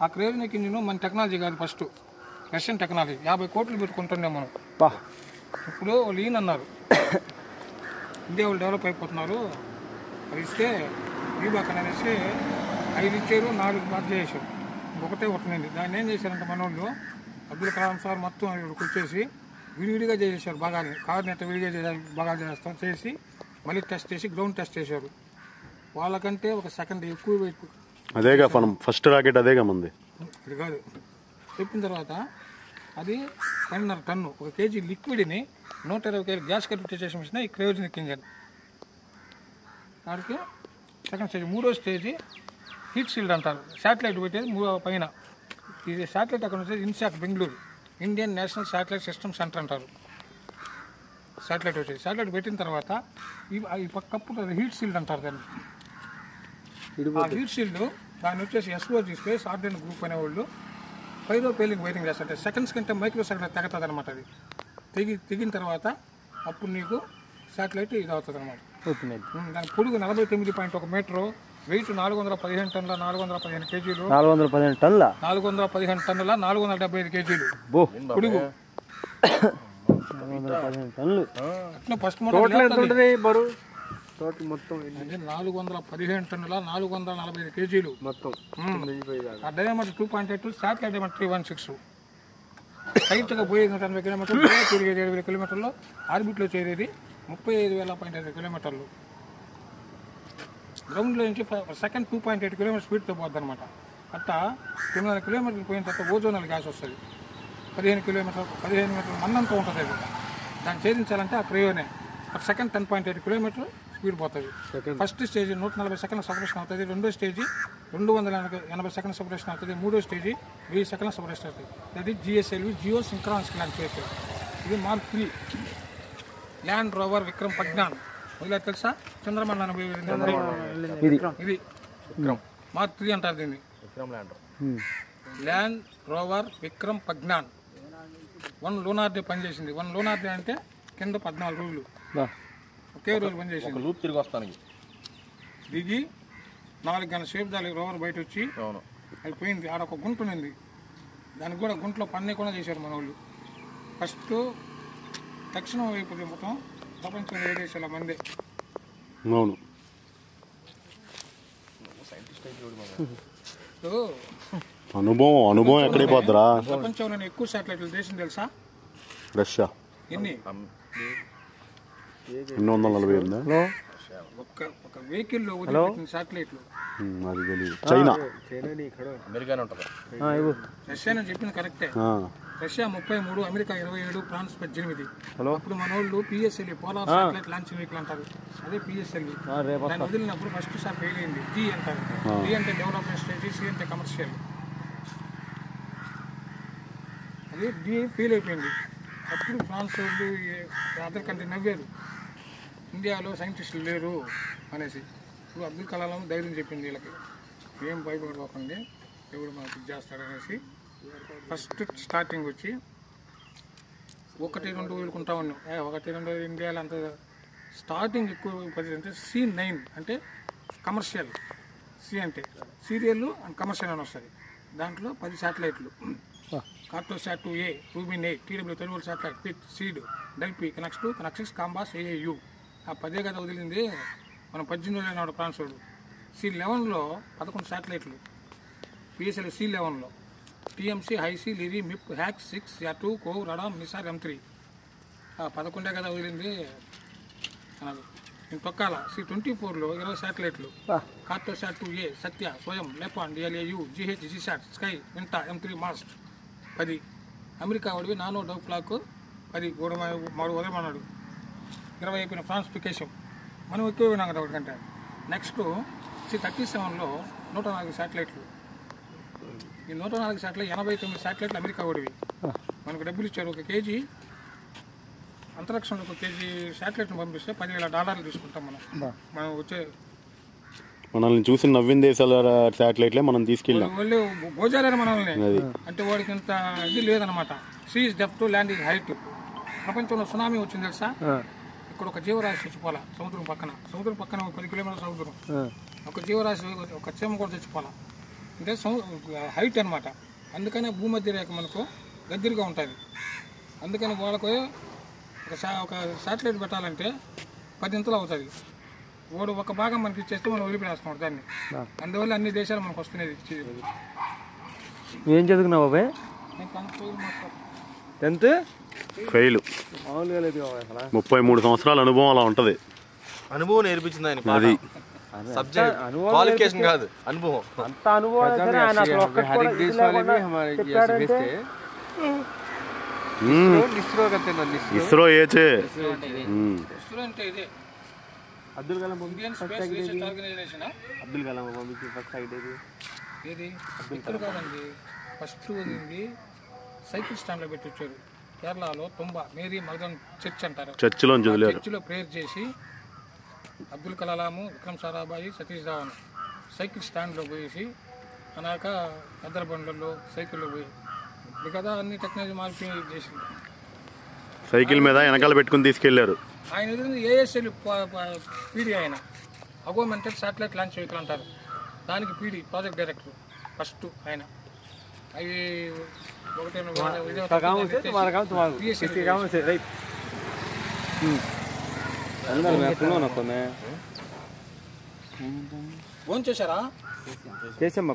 ఆ cryogenic engine మన technology కాదు, ఫస్ట్ రష్యన్ టెక్నాలజీ. 50 కోట్లు పెట్టుకుంటుండే మనం. ఇప్పుడు వాళ్ళు ఈయన అన్నారు ఇండియా వాళ్ళు డెవలప్ అయిపోతున్నారు, అది ఇస్తే వీబాక్ అనేసి 5 ఇచ్చారు, 4 బాగా చేసారు, ఒకటే ఉంటుందండి. దాన్ని ఏం చేశారంటే మన వాళ్ళు అబ్దుల్ కలాం సార్ మొత్తం వచ్చేసి విడివిడిగా చేసేసారు బాగానే. కారు నెట్ట విడిగా బాగా చేసి మళ్ళీ టెస్ట్ చేసి గ్రౌండ్ టెస్ట్ చేశారు. వాళ్ళకంటే ఒక సెకండ్ ఎక్కువ వెయిట్. అదేగా మనం ఫస్ట్ రాకెట్ అదేగా మంది. అది కాదు చెప్పిన తర్వాత అది 1.5 టన్ను, 1 కేజీ లిక్విడ్ని 120 కేజీ గ్యాస్ కట్ చేసే మిషన్ ఈ క్రయోజనిక్ ఇంజన్. దానికి సెకండ్ స్టేజ్. మూడో స్టేజీ హీట్ షీల్డ్ అంటారు. శాటిలైట్ పెట్టేది పైన. ఇది శాటిలైట్ అక్కడ వచ్చేది INSAT Bengaluru, Indian national satellite system centre అంటారు. శాటిలైట్ వచ్చేది. శాటిలైట్ పెట్టిన తర్వాత ఈ కప్పు హీట్ షీల్డ్ అంటారు దాన్ని. ఆ హీట్ షీల్డ్ దాన్ని వచ్చేసి ఎస్ఓజీ స్పేస్ ఆర్డినెన్స్ గ్రూప్ అనేవాళ్ళు పైరో పేలింగ్ వైరింగ్ చేస్తారు. సెకండ్స్ కంటే మైక్రో సెకండ్ తెగుతుంది అనమాట. అది తెగిన తర్వాత అప్పుడు నీకు శాటిలైట్ ఇది అవుతుంది అనమాట. దాని పొడుగు 49.1 మీటరు, వెయిట్ 415 టన్నుల 415 కేజీలు. 415 టన్నుల 415 టన్నుల 475 కేజీలు పొడుగు. ఫస్ట్ మోడల్ 415 టన్నుల 445 కేజీలు మొత్తం. ఆ డయామీటర్ 2.8, శాటిలైట్ డయామీటర్ 316. హైట్గా పోయేది 180 కిలోమీటర్లు, తిరిగేది 7,000 కిలోమీటర్లు, ఆర్బిట్లో చేరేది 35,500 కిలోమీటర్లు. గ్రౌండ్లో నుంచి సెకండ్ 2.8 కిలోమీటర్ స్పీడ్తో పోద్ది అనమాట. అట్టా 900 కిలోమీటర్లు పోయిన తర్వాత ఓజోనల్ గ్యాస్ వస్తుంది. 15 మీటర్ల మందంతో ఉంటుంది అది. దాన్ని ఛేదించాలంటే ఆ క్రయోనే. సెకండ్ 10.8 కిలోమీటర్ స్పీడ్ పోతుంది. ఫస్ట్ స్టేజ్ 140 సెకండ్ల సపరేషన్ అవుతుంది. రెండో స్టేజీ 280 సెకండ్ల సపరేషన్ అవుతుంది. మూడో స్టేజీ 1000 సెకండ్ల సపరేషన్ అవుతుంది. అది జిఎస్ఎల్వి జియో సింక్రానస్ లాంచ్ చేశారు. ఇది mark 3 land rover Vikram Pragyan. ఇలా తెలుసా? చంద్రమండలం ఇది మార్క్ 3 అంటారు దీన్ని. Land rover Vikram Pragyan 1 lunar day పనిచేసింది. 1 లూనార్ డే అంటే కింద 14 రోజులు, ఒకే రోజు పనిచేసింది. లూప్ తిరిగి వస్తానికి దిగి 4 గంటల సేపు దానికి రోవర్ బయట వచ్చి అది పోయింది. ఆడ ఒక గుంట ఉంది, దానికి కూడా గుంటలో పన్నీ కూడా చేశారు మన వాళ్ళు. ఫస్ట్ దక్షిణం వైపు మొత్తం ప్రపంచంలో 7 దేశాల మంది. అవును, అనుభవం ఎక్కడికి పోతారా? ప్రపంచంలోనే ఎక్కువ శాటిలైట్లు దేశం తెలుసా? రష్యా. ఎన్ని? 248. ఒక వెహికల్లో వదిలిపెట్టిన శాటిలైట్లు. అది తెలియదు. చైనా, అమెరికానే ఉంటుంది. రష్యా అని చెప్పింది కరెక్టే. Russia 33, America 27, France 18. అప్పుడు మన వాళ్ళు PSLV polar satellite launch vehicle అంటారు. అదే పిఎస్ఎల్వి. దాన్ని వదిలినప్పుడు ఫస్ట్ సార్ ఫెయిల్ అయింది. డి అంటారు. డి అంటే డెవలప్మెంట్ స్టేజ్, సి అంటే కమర్షియల్. అది డి ఫెయిల్ అయిపోయింది. అప్పుడు ఫ్రాన్స్ వాళ్ళు అదర్ కంట్రీ నవ్వారు, ఇండియాలో సైంటిస్టులు లేరు అనేసి. ఇప్పుడు అబ్దుల్ కలాం ధైర్యం చెప్పింది వీళ్ళకి, ఏం భయపడిపోకండి, దేవుడు మనకు ఇది చేస్తాడనేసి. ఫస్ట్ స్టార్టింగ్ వచ్చి 1-2 వదులుకుంటా ఉన్నాం. 1-2 ఇండియాలో అంత స్టార్టింగ్ ఎక్కువ అంటే C9 అంటే కమర్షియల్. సి అంటే సీరియల్ అండ్ కమర్షియల్ అని వస్తుంది. దాంట్లో 10 శాటిలైట్లు. Cartosat 2A, Rubin 8, TW Telugu satellite, పిట్, సీడ్, డెల్పి, కనెక్స్ 2, కనెక్సిస్, కాంబాస్, AAU. ఆ 10 కదా వదిలింది. మనం 18 అయినాడు ఫ్రాన్సోడు. C11లో 11 శాటిలైట్లు. PSL C11లో TMC, హైసీ, లిరి, మిప్, హ్యాక్ 6, యా2, కోవ్, రడామ్, నిసార్, M3. 11 కదా వదిలింది అన్నది. నేను తొక్కాల. C24లో 20 శాటిలైట్లు. కార్టోశాట్ 2A, సత్య, స్వయం, లెపాన్, DLAU, GH, జిసాట్, స్కై, వింటా, M3 మాస్ట్ 10. అమెరికా వాడివి నానో డవ్ ఫ్లాక్ 10, మాడు వదలమన్నాడు. 20 అయిపోయిన ఫ్రాన్స్ పికేషం. మనం ఎక్కువ విన్నాం కదా ఒకటికంటే. నెక్స్ట్ C37లో 104 శాటిలైట్లు. ఈ 104 శాటిలైట్ 89 శాటిలైట్లు అమెరికా వాడివి. మనకు డబ్బులు ఇచ్చారు. 1 కేజీ అంతరిక్షంలో 1 కేజీ శాటిలైట్ని పంపిస్తే $10,000 తీసుకుంటాం మనం వచ్చే. మనల్ని చూసి నవ్విన దేశాల శాటిలైట్లే మనం తీసుకెళ్ళాం. వాళ్ళు గోజారారు మనల్ని. అంటే వాడికి ఇంత ఇది లేదనమాట. Sea is depth, land is height. ప్రపంచంలో సునామీ వచ్చింది తెలుసా? ఇక్కడ ఒక జీవరాశి చచ్చిపోవాలా సముద్రం పక్కన 10 కిలోమీటర్ల సముద్రం. ఒక జీవరాశి, ఒక చీమ కూడా చచ్చిపోవాలా. అంటే హైట్ అనమాట. అందుకనే భూమధ్య రేఖ మనకు దగ్గరగా ఉంటుంది. అందుకని వాళ్ళకు ఒక శాటిలైట్ పెట్టాలంటే 10 ఇంతలు అవుతుంది. వాడు ఒక భాగం మనకి ఇచ్చేస్తే మనం వదిలిపెట్టేస్తున్నాడు దాన్ని. అందువల్ల అన్ని దేశాలు మనకు వస్తున్నది. ఏం చదువుకున్నావు బాబాయ్? 10th fail. మామూలుగా లేదు అసలు. 33 సంవత్సరాల అనుభవం అలా ఉంటుంది. అనుభవం నేర్పించింది ఆయన. అది సబ్జెక్ట్ క్వాలిఫికేషన్ కాదు, అనుభవం. అంత అనుభవం సరే ఆయన అసలు ఒక్కటి కూడా ఇది లేకుండా చెప్పాడంటే ఇస్రో ఏచే అంటే ఇదే Abdul Kalam Indian space research organisation. Abdul Kalam బాబుకి ఫస్ట్ ఐడి ఏది ఇక్కడ కాదండి, ఫస్ట్ వదిలింది సైకిల్ స్టాండ్లో పెట్టి వచ్చారు కేరళలో. తుంబా మేరీ మగదన్ చర్చ్ అంటారు. చర్చిలోంచి వదిలేరు. చర్చిలో ప్రేయర్ చేసి అబ్దుల్ కలాము, విక్రమ్ సారాభాయి, సతీష్ ధావన్ సైకిల్ స్టాండ్లో పోయేసి అనాక ఎద్దల బండ్లలో సైకిల్లో పోయి ఇప్పుడు కదా అన్ని టెక్నాలజీ మార్పు చేసింది. సైకిల్ మీద వెనకాల పెట్టుకుని తీసుకెళ్లారు. ఆయన ఎదురు ఏఎస్ఎల్ పీడీ, ఆయన అగోమెంటెడ్ శాటిలైట్ లాంచ్ వెహికల్ అంటారు. దానికి పీడీ ప్రాజెక్ట్ డైరెక్టర్ ఫస్ట్ ఆయన. అవి ఫోన్ చేశారా? చేసాం.